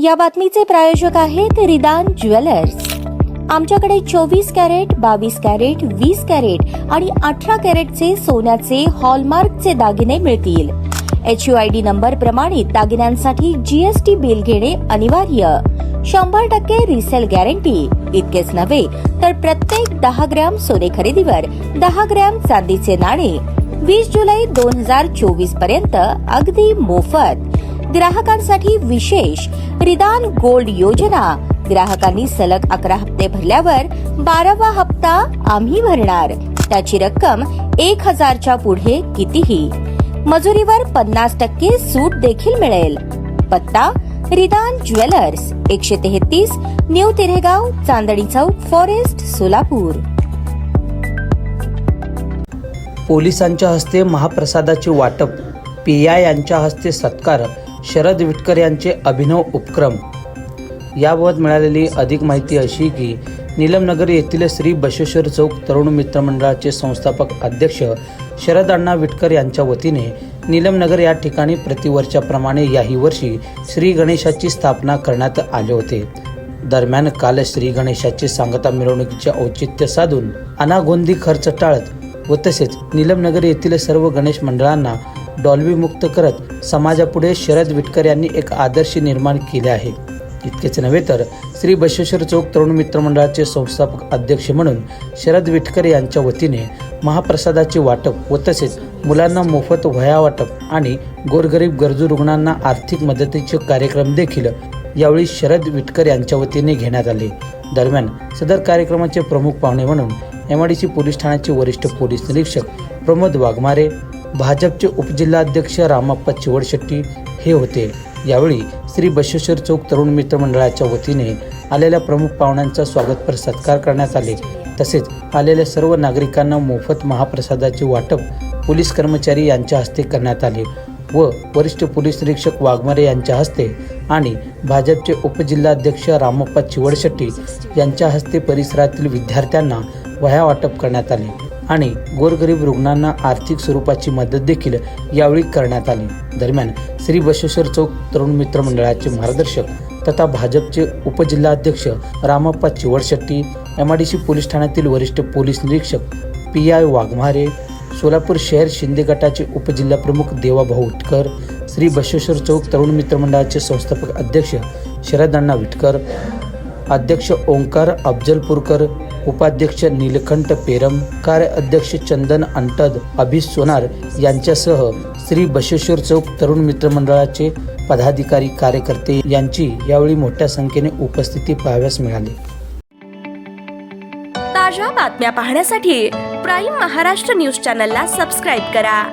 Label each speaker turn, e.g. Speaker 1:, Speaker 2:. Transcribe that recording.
Speaker 1: या बातमीचे प्रायोजक आहेत रिदान ज्वेलर्स। आमच्याकडे 24 कॅरेट, 22 कॅरेट, 20 कॅरेट आणि 18 कॅरेटचे सोन्याचे हॉलमार्कचे दागिने मिळतील। HUID नंबर प्रमाणित दागिन्यांसाठी GST बिल घेणे अनिवार्य। 100% रिसेल गॅरंटी। इतकेच नव्हे तर प्रत्येक 10 ग्रॅम सोने खरेदीवर 10 ग्रॅम चांदीचे नाणे 20 जुलै 2024 पर्यंत अगदी मोफत। ग्राहकांसाठी विशेष रिदान गोल्ड योजना। ग्राहकांनी सलग 11 हप्ते भरल्यावर 12वा हप्ता आम्ही भरणार। त्याची रक्कम 1000च्या पुढे कितीही। मजुरीवर 50% सूट देखील मिळेल। पत्ता रिदान jewellers, 133 new तिरेगाव, Chandni Chowk, forest, Solapur.
Speaker 2: पोलिसांच्या हस्ते महाप्रसादाचे वाटप, PI यांच्या हस्ते सत्कार, शरद विटकर यांचे अभिनव उपक्रम। याबाबत मिळालेली अधिक माहिती अशी की नीलमनगर येथील श्री बसवेश्वर चौक तरुण मित्र मंडळाचे संस्थापक अध्यक्ष शरद अण्णा विटकर यांच्या वतीने नीलमनगर या ठिकाणी प्रतिवर्षाप्रमाणे याही वर्षी श्री गणेशाची स्थापना करण्यात आले होते। दरम्यान काल श्री गणेशाची सांगता मिरवणुकीचे औचित्य साधून अनागोंदी खर्च टाळत व तसेच नीलमनगर येथील सर्व गणेश मंडळांना डॉल्बी मुक्त करत समाजापुढे शरद विटकर यांनी एक आदर्श निर्माण केले आहे। इतकेच नव्हे तर श्री बसवेश्वर चौक तरुण मित्र मंडळाचे संस्थापक अध्यक्ष म्हणून शरद विटकर यांच्या वतीने महाप्रसादाचे वाटप व तसेच मुलांना मोफत वह्या वाटप आणि गोरगरीब गरजू रुग्णांना आर्थिक मदतीचे कार्यक्रम देखील यावेळी शरद विटकर यांच्या वतीने घेण्यात आले। दरम्यान सदर कार्यक्रमाचे प्रमुख पाहुणे म्हणून MIDC पोलीस ठाण्याचे वरिष्ठ पोलीस निरीक्षक प्रमोद वाघमारे, भाजपचे उपजिल्हाध्यक्ष रामप्पा चिवडशेट्टी हे होते। यावेळी श्री बसवेश्वर चौक तरुण मित्र मंडळाच्या वतीने आलेल्या प्रमुख पाहुण्यांचा स्वागतपर सत्कार करण्यात आले। तसेच आलेल्या सर्व नागरिकांना मोफत महाप्रसादाचे वाटप पोलीस कर्मचारी यांच्या हस्ते करण्यात आले व वरिष्ठ पोलीस निरीक्षक वाघमारे यांच्या हस्ते आणि भाजपचे उपजिल्हाध्यक्ष रामप्पा चिवडशेट्टी यांच्या हस्ते परिसरातील विद्यार्थ्यांना वह्या वाटप करण्यात आले आणि गोरगरीब रुग्णांना आर्थिक स्वरूपाची मदत देखील यावेळी करण्यात आली। दरम्यान श्री बसवेश्वर चौक तरुण मित्र मंडळाचे मार्गदर्शक तथा भाजपचे उपजिल्हाध्यक्ष रामप्पा चिवडशेट्टी, MIDC पोलीस ठाण्यातील वरिष्ठ पोलीस निरीक्षक PI वाघमारे, सोलापूर शहर शिंदे गटाचे उपजिल्हा प्रमुख देवाभाऊ विटकर, श्री बसवेश्वर चौक तरुण मित्र मंडळाचे संस्थापक अध्यक्ष शरद अण्णा विटकर, अध्यक्ष ओंकार अफजलपूरकर, उपाध्यक्ष नीलकंठ पेरम, कार्याध्यक्ष चंदन अंटद, अभिष सोनार यांच्यासह श्री बसवेश्वर चौक तरुण मित्र मंडळाचे पदाधिकारी कार्यकर्ते यांची यावेळी मोठ्या संख्येने उपस्थिती पाहाव्यास मिळाली।
Speaker 3: ताज्या बातम्या पाहण्यासाठी प्राईम महाराष्ट्र न्यूज चॅनलला सबस्क्राईब करा।